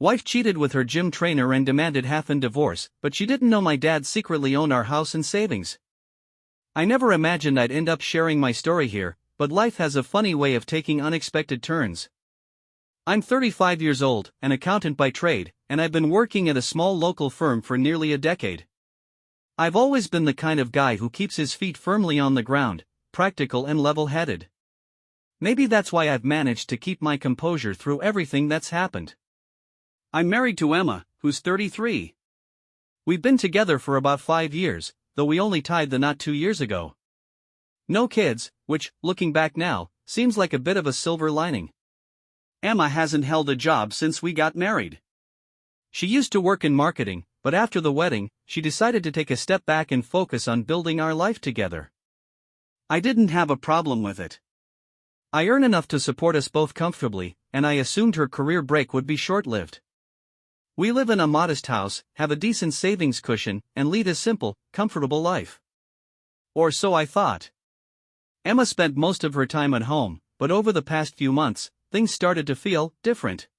Wife cheated with her gym trainer and demanded half in divorce, but she didn't know my dad secretly owned our house and savings. I never imagined I'd end up sharing my story here, but life has a funny way of taking unexpected turns. I'm 35 years old, an accountant by trade, and I've been working at a small local firm for nearly a decade. I've always been the kind of guy who keeps his feet firmly on the ground, practical and level-headed. Maybe that's why I've managed to keep my composure through everything that's happened. I'm married to Emma, who's 33. We've been together for about 5 years, though we only tied the knot 2 years ago. No kids, which, looking back now, seems like a bit of a silver lining. Emma hasn't held a job since we got married. She used to work in marketing, but after the wedding, she decided to take a step back and focus on building our life together. I didn't have a problem with it. I earn enough to support us both comfortably, and I assumed her career break would be short-lived. We live in a modest house, have a decent savings cushion, and lead a simple, comfortable life. Or so I thought. Emma spent most of her time at home, but over the past few months, things started to feel different.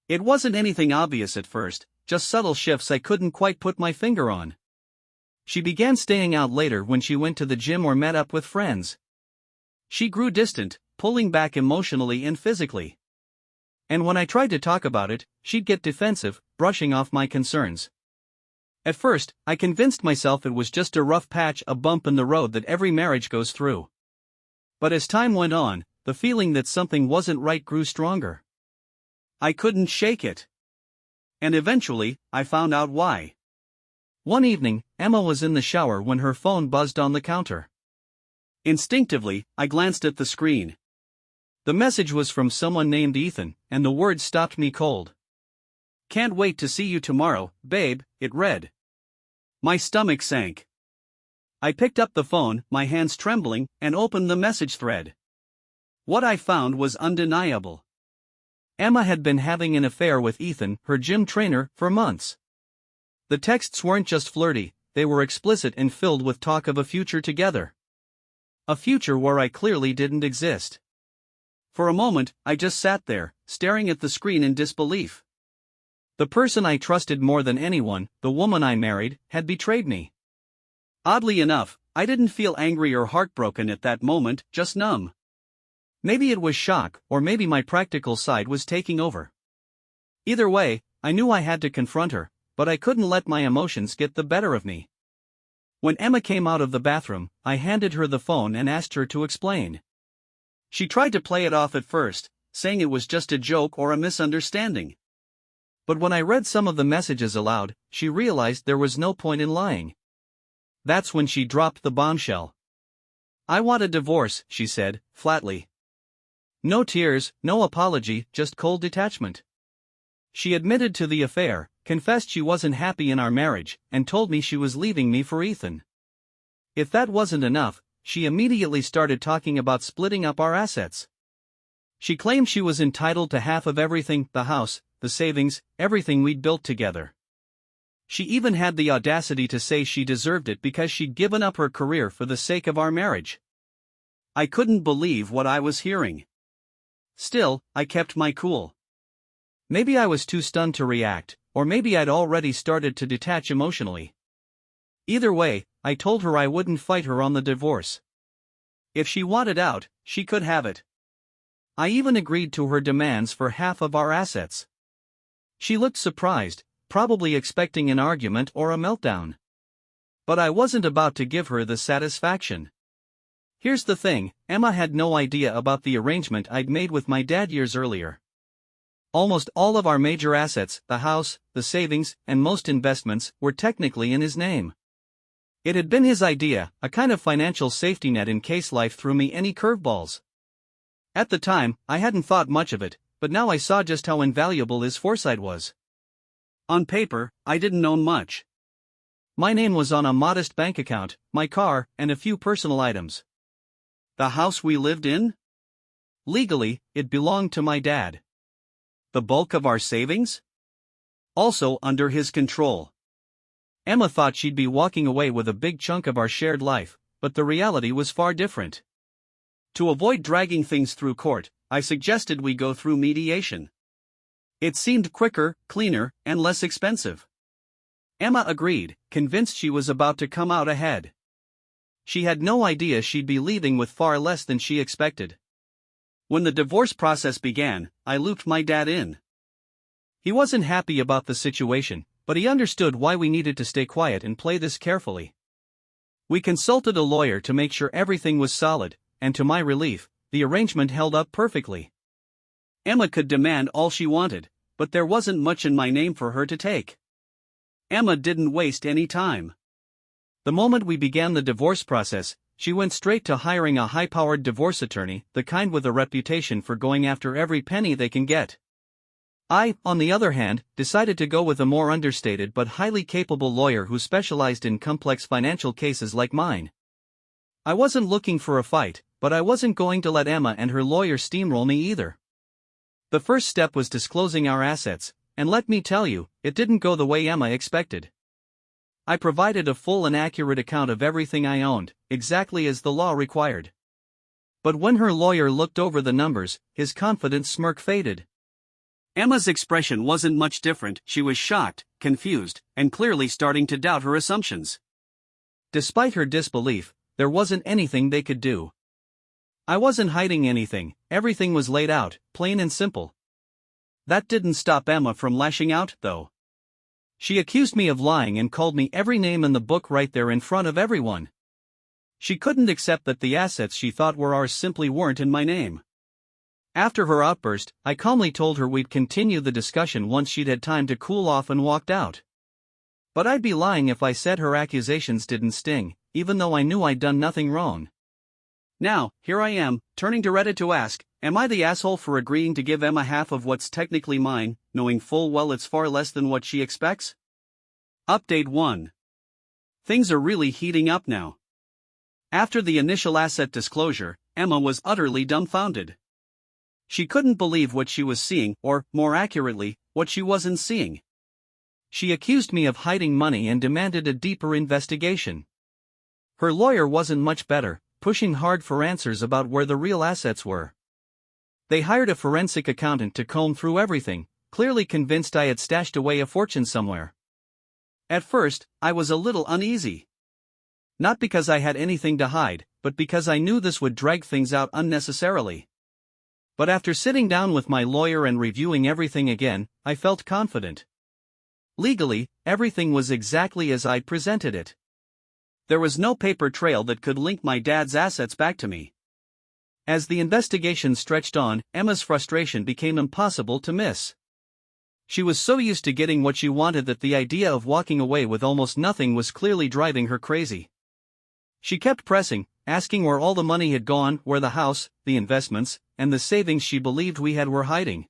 It wasn't anything obvious at first, just subtle shifts I couldn't quite put my finger on. She began staying out later when she went to the gym or met up with friends. She grew distant, pulling back emotionally and physically. And when I tried to talk about it, she'd get defensive, brushing off my concerns. At first, I convinced myself it was just a rough patch, a bump in the road that every marriage goes through. But as time went on, the feeling that something wasn't right grew stronger. I couldn't shake it. And eventually, I found out why. One evening, Emma was in the shower when her phone buzzed on the counter. Instinctively, I glanced at the screen. The message was from someone named Ethan, and the words stopped me cold. "Can't wait to see you tomorrow, babe," it read. My stomach sank. I picked up the phone, my hands trembling, and opened the message thread. What I found was undeniable. Emma had been having an affair with Ethan, her gym trainer, for months. The texts weren't just flirty, they were explicit and filled with talk of a future together. A future where I clearly didn't exist. For a moment, I just sat there, staring at the screen in disbelief. The person I trusted more than anyone, the woman I married, had betrayed me. Oddly enough, I didn't feel angry or heartbroken at that moment, just numb. Maybe it was shock, or maybe my practical side was taking over. Either way, I knew I had to confront her, but I couldn't let my emotions get the better of me. When Emma came out of the bathroom, I handed her the phone and asked her to explain. She tried to play it off at first, saying it was just a joke or a misunderstanding. But when I read some of the messages aloud, she realized there was no point in lying. That's when she dropped the bombshell. "I want a divorce," she said, flatly. No tears, no apology, just cold detachment. She admitted to the affair, confessed she wasn't happy in our marriage, and told me she was leaving me for Ethan. If that wasn't enough, she immediately started talking about splitting up our assets. She claimed she was entitled to half of everything, the house, the savings, everything we'd built together. She even had the audacity to say she deserved it because she'd given up her career for the sake of our marriage. I couldn't believe what I was hearing. Still, I kept my cool. Maybe I was too stunned to react, or maybe I'd already started to detach emotionally. Either way, I told her I wouldn't fight her on the divorce. If she wanted out, she could have it. I even agreed to her demands for half of our assets. She looked surprised, probably expecting an argument or a meltdown. But I wasn't about to give her the satisfaction. Here's the thing, Emma had no idea about the arrangement I'd made with my dad years earlier. Almost all of our major assets, the house, the savings, and most investments, were technically in his name. It had been his idea, a kind of financial safety net in case life threw me any curveballs. At the time, I hadn't thought much of it, but now I saw just how invaluable his foresight was. On paper, I didn't own much. My name was on a modest bank account, my car, and a few personal items. The house we lived in? Legally, it belonged to my dad. The bulk of our savings? Also under his control. Emma thought she'd be walking away with a big chunk of our shared life, but the reality was far different. To avoid dragging things through court, I suggested we go through mediation. It seemed quicker, cleaner, and less expensive. Emma agreed, convinced she was about to come out ahead. She had no idea she'd be leaving with far less than she expected. When the divorce process began, I looped my dad in. He wasn't happy about the situation, but he understood why we needed to stay quiet and play this carefully. We consulted a lawyer to make sure everything was solid, and to my relief, the arrangement held up perfectly. Emma could demand all she wanted, but there wasn't much in my name for her to take. Emma didn't waste any time. The moment we began the divorce process, she went straight to hiring a high-powered divorce attorney, the kind with a reputation for going after every penny they can get. I, on the other hand, decided to go with a more understated but highly capable lawyer who specialized in complex financial cases like mine. I wasn't looking for a fight, but I wasn't going to let Emma and her lawyer steamroll me either. The first step was disclosing our assets, and let me tell you, it didn't go the way Emma expected. I provided a full and accurate account of everything I owned, exactly as the law required. But when her lawyer looked over the numbers, his confident smirk faded. Emma's expression wasn't much different. She was shocked, confused, and clearly starting to doubt her assumptions. Despite her disbelief, there wasn't anything they could do. I wasn't hiding anything, everything was laid out, plain and simple. That didn't stop Emma from lashing out, though. She accused me of lying and called me every name in the book right there in front of everyone. She couldn't accept that the assets she thought were ours simply weren't in my name. After her outburst, I calmly told her we'd continue the discussion once she'd had time to cool off and walked out. But I'd be lying if I said her accusations didn't sting, even though I knew I'd done nothing wrong. Now, here I am, turning to Reddit to ask, am I the asshole for agreeing to give Emma half of what's technically mine, knowing full well it's far less than what she expects? Update 1. Things are really heating up now. After the initial asset disclosure, Emma was utterly dumbfounded. She couldn't believe what she was seeing, or, more accurately, what she wasn't seeing. She accused me of hiding money and demanded a deeper investigation. Her lawyer wasn't much better, pushing hard for answers about where the real assets were. They hired a forensic accountant to comb through everything, clearly convinced I had stashed away a fortune somewhere. At first, I was a little uneasy. Not because I had anything to hide, but because I knew this would drag things out unnecessarily. But after sitting down with my lawyer and reviewing everything again, I felt confident. Legally, everything was exactly as I'd presented it. There was no paper trail that could link my dad's assets back to me. As the investigation stretched on, Emma's frustration became impossible to miss. She was so used to getting what she wanted that the idea of walking away with almost nothing was clearly driving her crazy. She kept pressing, asking where all the money had gone, where the house, the investments, and the savings she believed we had were hiding.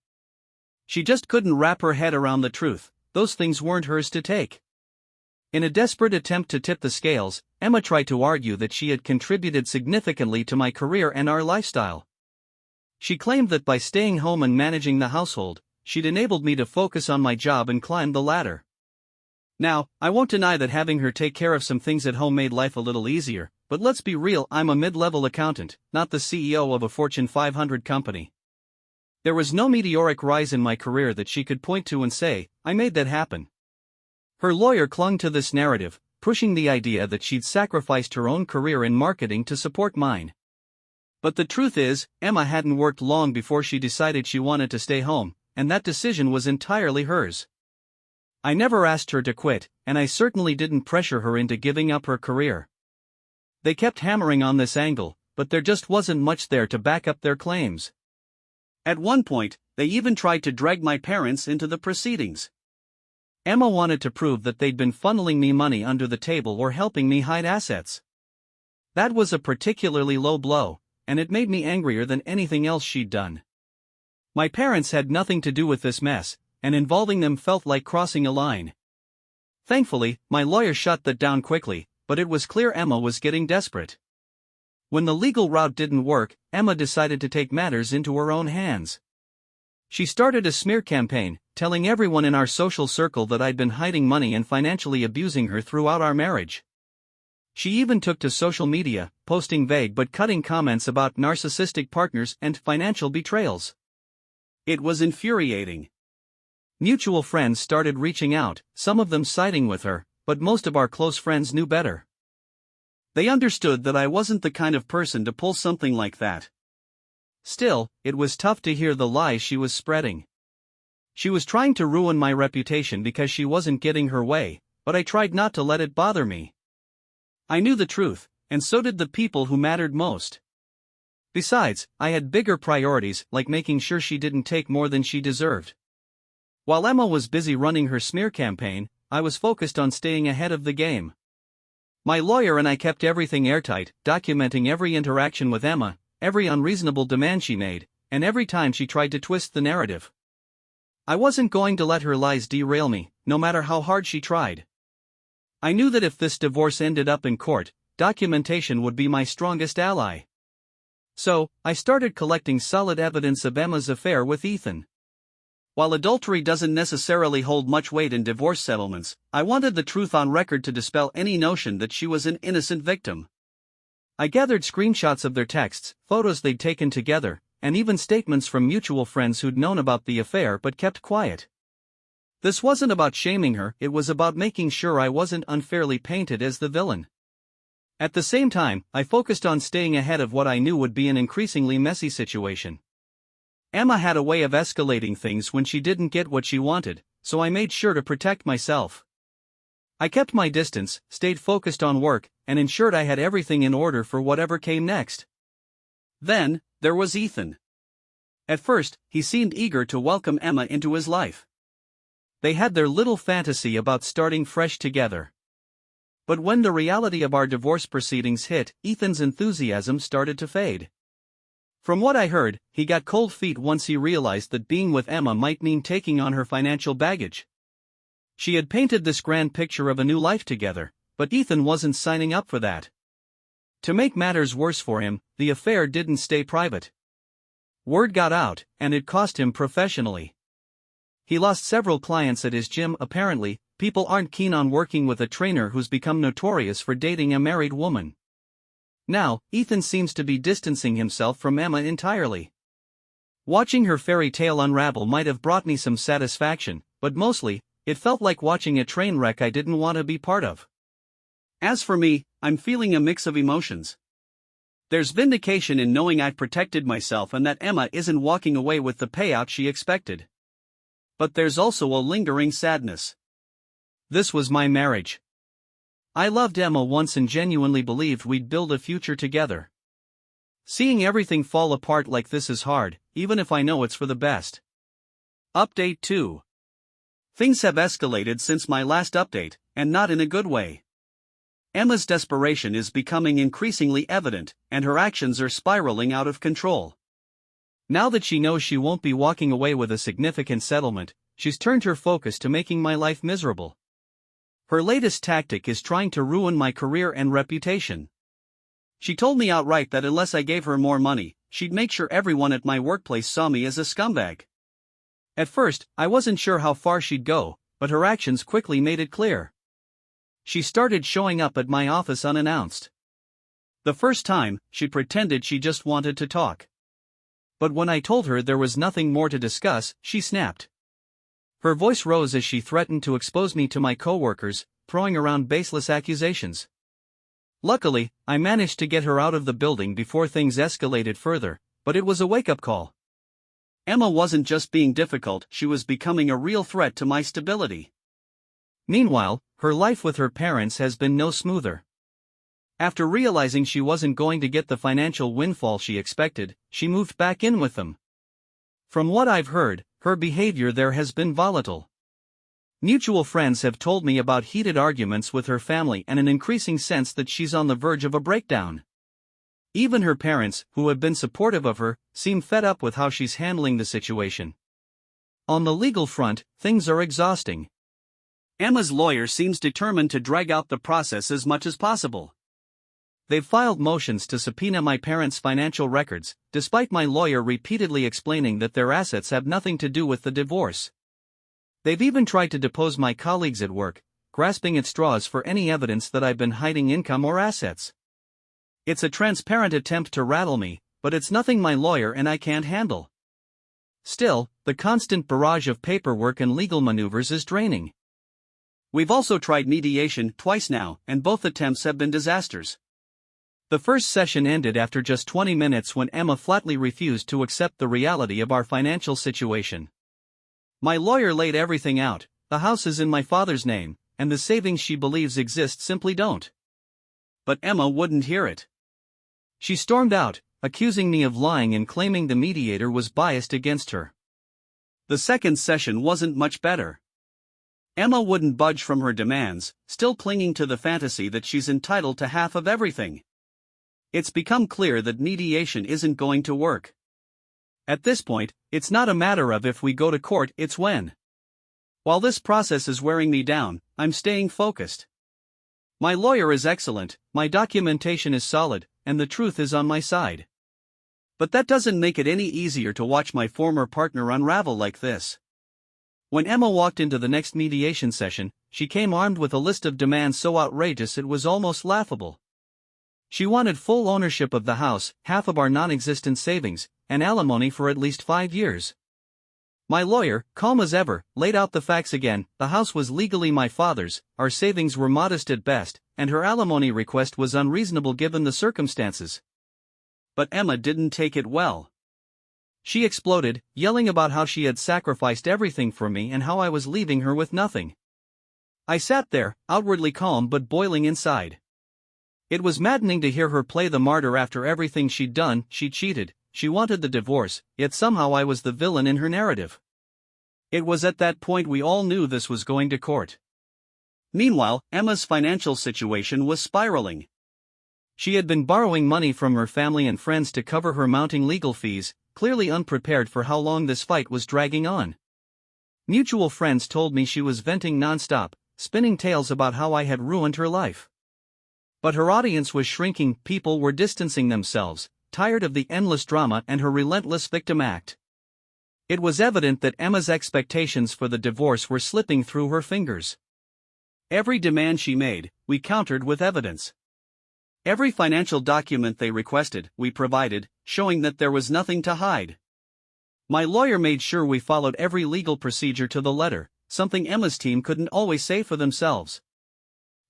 She just couldn't wrap her head around the truth, those things weren't hers to take. In a desperate attempt to tip the scales, Emma tried to argue that she had contributed significantly to my career and our lifestyle. She claimed that by staying home and managing the household, she'd enabled me to focus on my job and climb the ladder. Now, I won't deny that having her take care of some things at home made life a little easier, but let's be real, I'm a mid-level accountant, not the CEO of a Fortune 500 company. There was no meteoric rise in my career that she could point to and say, I made that happen. Her lawyer clung to this narrative, pushing the idea that she'd sacrificed her own career in marketing to support mine. But the truth is, Emma hadn't worked long before she decided she wanted to stay home, and that decision was entirely hers. I never asked her to quit, and I certainly didn't pressure her into giving up her career. They kept hammering on this angle, but there just wasn't much there to back up their claims. At one point, they even tried to drag my parents into the proceedings. Emma wanted to prove that they'd been funneling me money under the table or helping me hide assets. That was a particularly low blow, and it made me angrier than anything else she'd done. My parents had nothing to do with this mess, and involving them felt like crossing a line. Thankfully, my lawyer shut that down quickly, but it was clear Emma was getting desperate. When the legal route didn't work, Emma decided to take matters into her own hands. She started a smear campaign, telling everyone in our social circle that I'd been hiding money and financially abusing her throughout our marriage. She even took to social media, posting vague but cutting comments about narcissistic partners and financial betrayals. It was infuriating. Mutual friends started reaching out, some of them siding with her, but most of our close friends knew better. They understood that I wasn't the kind of person to pull something like that. Still, it was tough to hear the lies she was spreading. She was trying to ruin my reputation because she wasn't getting her way, but I tried not to let it bother me. I knew the truth, and so did the people who mattered most. Besides, I had bigger priorities, like making sure she didn't take more than she deserved. While Emma was busy running her smear campaign, I was focused on staying ahead of the game. My lawyer and I kept everything airtight, documenting every interaction with Emma, every unreasonable demand she made, and every time she tried to twist the narrative. I wasn't going to let her lies derail me, no matter how hard she tried. I knew that if this divorce ended up in court, documentation would be my strongest ally. So, I started collecting solid evidence of Emma's affair with Ethan. While adultery doesn't necessarily hold much weight in divorce settlements, I wanted the truth on record to dispel any notion that she was an innocent victim. I gathered screenshots of their texts, photos they'd taken together, and even statements from mutual friends who'd known about the affair but kept quiet. This wasn't about shaming her, it was about making sure I wasn't unfairly painted as the villain. At the same time, I focused on staying ahead of what I knew would be an increasingly messy situation. Emma had a way of escalating things when she didn't get what she wanted, so I made sure to protect myself. I kept my distance, stayed focused on work, and ensured I had everything in order for whatever came next. Then, there was Ethan. At first, he seemed eager to welcome Emma into his life. They had their little fantasy about starting fresh together. But when the reality of our divorce proceedings hit, Ethan's enthusiasm started to fade. From what I heard, he got cold feet once he realized that being with Emma might mean taking on her financial baggage. She had painted this grand picture of a new life together, but Ethan wasn't signing up for that. To make matters worse for him, the affair didn't stay private. Word got out, and it cost him professionally. He lost several clients at his gym. Apparently, people aren't keen on working with a trainer who's become notorious for dating a married woman. Now, Ethan seems to be distancing himself from Emma entirely. Watching her fairy tale unravel might have brought me some satisfaction, but mostly, it felt like watching a train wreck I didn't want to be part of. As for me, I'm feeling a mix of emotions. There's vindication in knowing I've protected myself and that Emma isn't walking away with the payout she expected. But there's also a lingering sadness. This was my marriage. I loved Emma once and genuinely believed we'd build a future together. Seeing everything fall apart like this is hard, even if I know it's for the best. Update 2. Things have escalated since my last update, and not in a good way. Emma's desperation is becoming increasingly evident, and her actions are spiraling out of control. Now that she knows she won't be walking away with a significant settlement, she's turned her focus to making my life miserable. Her latest tactic is trying to ruin my career and reputation. She told me outright that unless I gave her more money, she'd make sure everyone at my workplace saw me as a scumbag. At first, I wasn't sure how far she'd go, but her actions quickly made it clear. She started showing up at my office unannounced. The first time, she pretended she just wanted to talk. But when I told her there was nothing more to discuss, she snapped. Her voice rose as she threatened to expose me to my coworkers, throwing around baseless accusations. Luckily, I managed to get her out of the building before things escalated further, but it was a wake-up call. Emma wasn't just being difficult, she was becoming a real threat to my stability. Meanwhile, her life with her parents has been no smoother. After realizing she wasn't going to get the financial windfall she expected, she moved back in with them. From what I've heard, her behavior there has been volatile. Mutual friends have told me about heated arguments with her family and an increasing sense that she's on the verge of a breakdown. Even her parents, who have been supportive of her, seem fed up with how she's handling the situation. On the legal front, things are exhausting. Emma's lawyer seems determined to drag out the process as much as possible. They've filed motions to subpoena my parents' financial records, despite my lawyer repeatedly explaining that their assets have nothing to do with the divorce. They've even tried to depose my colleagues at work, grasping at straws for any evidence that I've been hiding income or assets. It's a transparent attempt to rattle me, but it's nothing my lawyer and I can't handle. Still, the constant barrage of paperwork and legal maneuvers is draining. We've also tried mediation twice now, and both attempts have been disasters. The first session ended after just 20 minutes when Emma flatly refused to accept the reality of our financial situation. My lawyer laid everything out. The house is in my father's name, and the savings she believes exist simply don't. But Emma wouldn't hear it. She stormed out, accusing me of lying and claiming the mediator was biased against her. The second session wasn't much better. Emma wouldn't budge from her demands, still clinging to the fantasy that she's entitled to half of everything. It's become clear that mediation isn't going to work. At this point, it's not a matter of if we go to court, it's when. While this process is wearing me down, I'm staying focused. My lawyer is excellent, my documentation is solid, and the truth is on my side. But that doesn't make it any easier to watch my former partner unravel like this. When Emma walked into the next mediation session, she came armed with a list of demands so outrageous it was almost laughable. She wanted full ownership of the house, half of our non-existent savings, and alimony for at least 5 years. My lawyer, calm as ever, laid out the facts again. The house was legally my father's, our savings were modest at best, and her alimony request was unreasonable given the circumstances. But Emma didn't take it well. She exploded, yelling about how she had sacrificed everything for me and how I was leaving her with nothing. I sat there, outwardly calm but boiling inside. It was maddening to hear her play the martyr after everything she'd done. She cheated, she wanted the divorce, yet somehow I was the villain in her narrative. It was at that point we all knew this was going to court. Meanwhile, Emma's financial situation was spiraling. She had been borrowing money from her family and friends to cover her mounting legal fees, clearly unprepared for how long this fight was dragging on. Mutual friends told me she was venting nonstop, spinning tales about how I had ruined her life. But her audience was shrinking, people were distancing themselves, tired of the endless drama and her relentless victim act. It was evident that Emma's expectations for the divorce were slipping through her fingers. Every demand she made, we countered with evidence. Every financial document they requested, we provided, showing that there was nothing to hide. My lawyer made sure we followed every legal procedure to the letter, something Emma's team couldn't always say for themselves.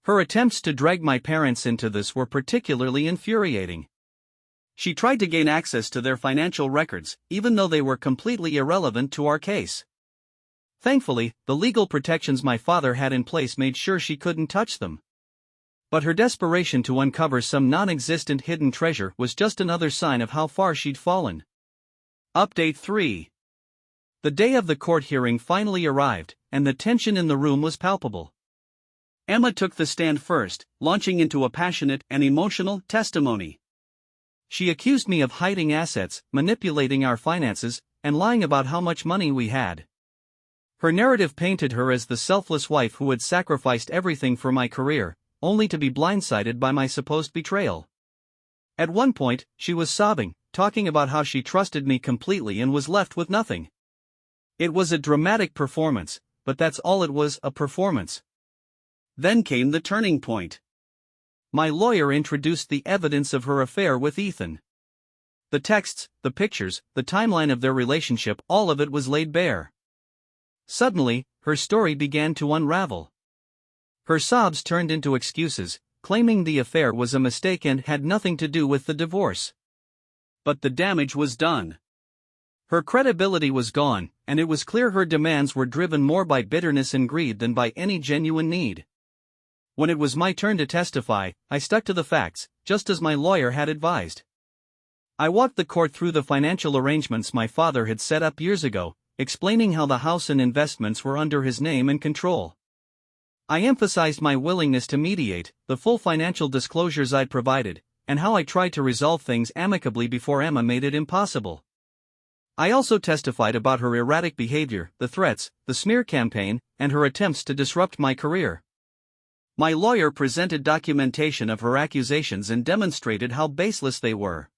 Her attempts to drag my parents into this were particularly infuriating. She tried to gain access to their financial records, even though they were completely irrelevant to our case. Thankfully, the legal protections my father had in place made sure she couldn't touch them. But her desperation to uncover some non-existent hidden treasure was just another sign of how far she'd fallen. Update 3. The day of the court hearing finally arrived, and the tension in the room was palpable. Emma took the stand first, launching into a passionate and emotional testimony. She accused me of hiding assets, manipulating our finances, and lying about how much money we had. Her narrative painted her as the selfless wife who had sacrificed everything for my career, only to be blindsided by my supposed betrayal. At one point, she was sobbing, talking about how she trusted me completely and was left with nothing. It was a dramatic performance, but that's all it was, a performance. Then came the turning point. My lawyer introduced the evidence of her affair with Ethan. The texts, the pictures, the timeline of their relationship, all of it was laid bare. Suddenly, her story began to unravel. Her sobs turned into excuses, claiming the affair was a mistake and had nothing to do with the divorce. But the damage was done. Her credibility was gone, and it was clear her demands were driven more by bitterness and greed than by any genuine need. When it was my turn to testify, I stuck to the facts, just as my lawyer had advised. I walked the court through the financial arrangements my father had set up years ago, explaining how the house and investments were under his name and control. I emphasized my willingness to mediate, the full financial disclosures I'd provided, and how I tried to resolve things amicably before Emma made it impossible. I also testified about her erratic behavior, the threats, the smear campaign, and her attempts to disrupt my career. My lawyer presented documentation of her accusations and demonstrated how baseless they were.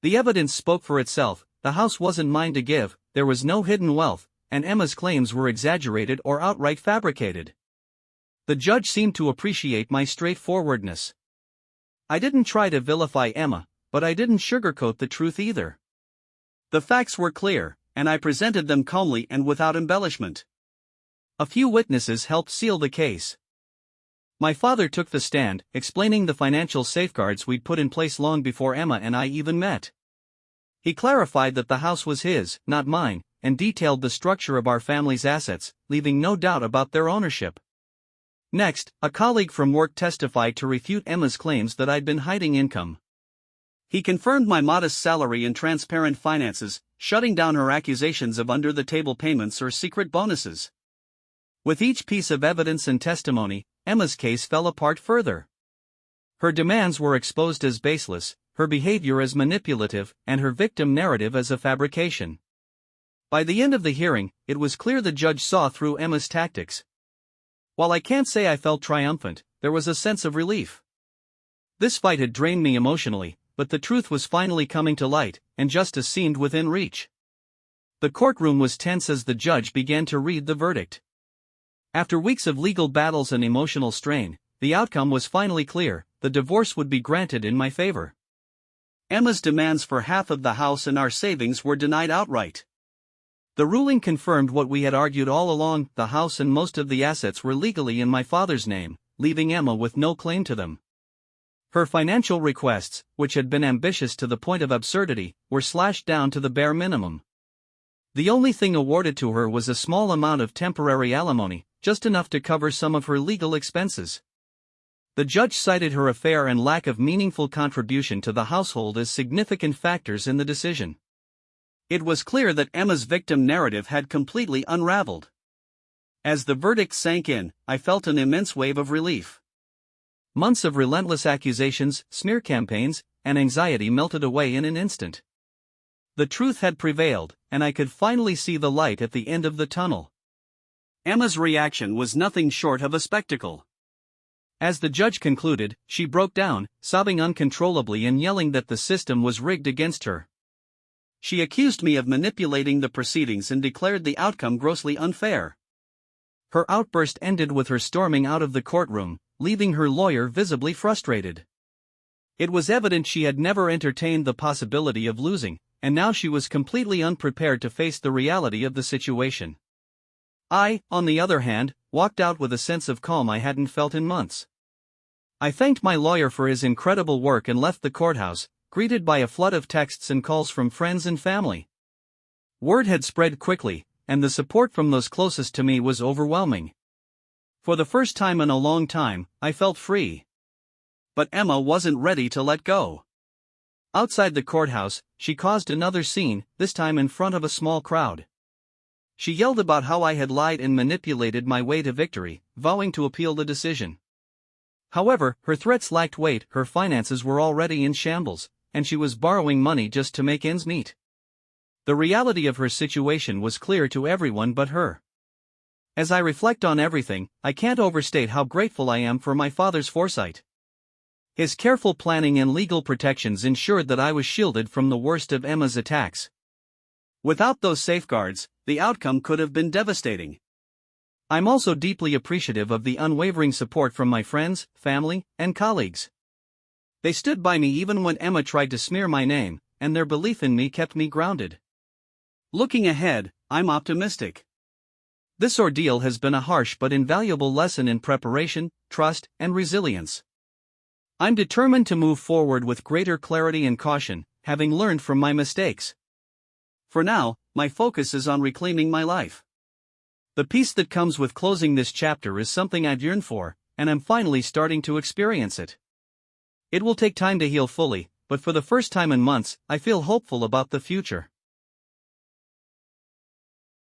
The evidence spoke for itself. The house wasn't mine to give, there was no hidden wealth, and Emma's claims were exaggerated or outright fabricated. The judge seemed to appreciate my straightforwardness. I didn't try to vilify Emma, but I didn't sugarcoat the truth either. The facts were clear. and I presented them calmly and without embellishment. A few witnesses helped seal the case. My father took the stand, explaining the financial safeguards we'd put in place long before Emma and I even met. He clarified that the house was his, not mine, and detailed the structure of our family's assets, leaving no doubt about their ownership. Next, a colleague from work testified to refute Emma's claims that I'd been hiding income. He confirmed my modest salary and transparent finances, shutting down her accusations of under-the-table payments or secret bonuses. With each piece of evidence and testimony, Emma's case fell apart further. Her demands were exposed as baseless, her behavior as manipulative, and her victim narrative as a fabrication. By the end of the hearing, it was clear the judge saw through Emma's tactics. While I can't say I felt triumphant, there was a sense of relief. This fight had drained me emotionally, but the truth was finally coming to light, and justice seemed within reach. The courtroom was tense as the judge began to read the verdict. After weeks of legal battles and emotional strain, the outcome was finally clear: the divorce would be granted in my favor. Emma's demands for half of the house and our savings were denied outright. The ruling confirmed what we had argued all along: the house and most of the assets were legally in my father's name, leaving Emma with no claim to them. Her financial requests, which had been ambitious to the point of absurdity, were slashed down to the bare minimum. The only thing awarded to her was a small amount of temporary alimony, just enough to cover some of her legal expenses. The judge cited her affair and lack of meaningful contribution to the household as significant factors in the decision. It was clear that Emma's victim narrative had completely unraveled. As the verdict sank in, I felt an immense wave of relief. Months of relentless accusations, smear campaigns, and anxiety melted away in an instant. The truth had prevailed, and I could finally see the light at the end of the tunnel. Emma's reaction was nothing short of a spectacle. As the judge concluded, she broke down, sobbing uncontrollably and yelling that the system was rigged against her. She accused me of manipulating the proceedings and declared the outcome grossly unfair. Her outburst ended with her storming out of the courtroom, leaving her lawyer visibly frustrated. It was evident she had never entertained the possibility of losing, and now she was completely unprepared to face the reality of the situation. I, on the other hand, walked out with a sense of calm I hadn't felt in months. I thanked my lawyer for his incredible work and left the courthouse, greeted by a flood of texts and calls from friends and family. Word had spread quickly, and the support from those closest to me was overwhelming. For the first time in a long time, I felt free. But Emma wasn't ready to let go. Outside the courthouse, she caused another scene, this time in front of a small crowd. She yelled about how I had lied and manipulated my way to victory, vowing to appeal the decision. However, her threats lacked weight. Her finances were already in shambles, and she was borrowing money just to make ends meet. The reality of her situation was clear to everyone but her. As I reflect on everything, I can't overstate how grateful I am for my father's foresight. His careful planning and legal protections ensured that I was shielded from the worst of Emma's attacks. Without those safeguards, the outcome could have been devastating. I'm also deeply appreciative of the unwavering support from my friends, family, and colleagues. They stood by me even when Emma tried to smear my name, and their belief in me kept me grounded. Looking ahead, I'm optimistic. This ordeal has been a harsh but invaluable lesson in preparation, trust, and resilience. I'm determined to move forward with greater clarity and caution, having learned from my mistakes. For now, my focus is on reclaiming my life. The peace that comes with closing this chapter is something I've yearned for, and I'm finally starting to experience it. It will take time to heal fully, but for the first time in months, I feel hopeful about the future.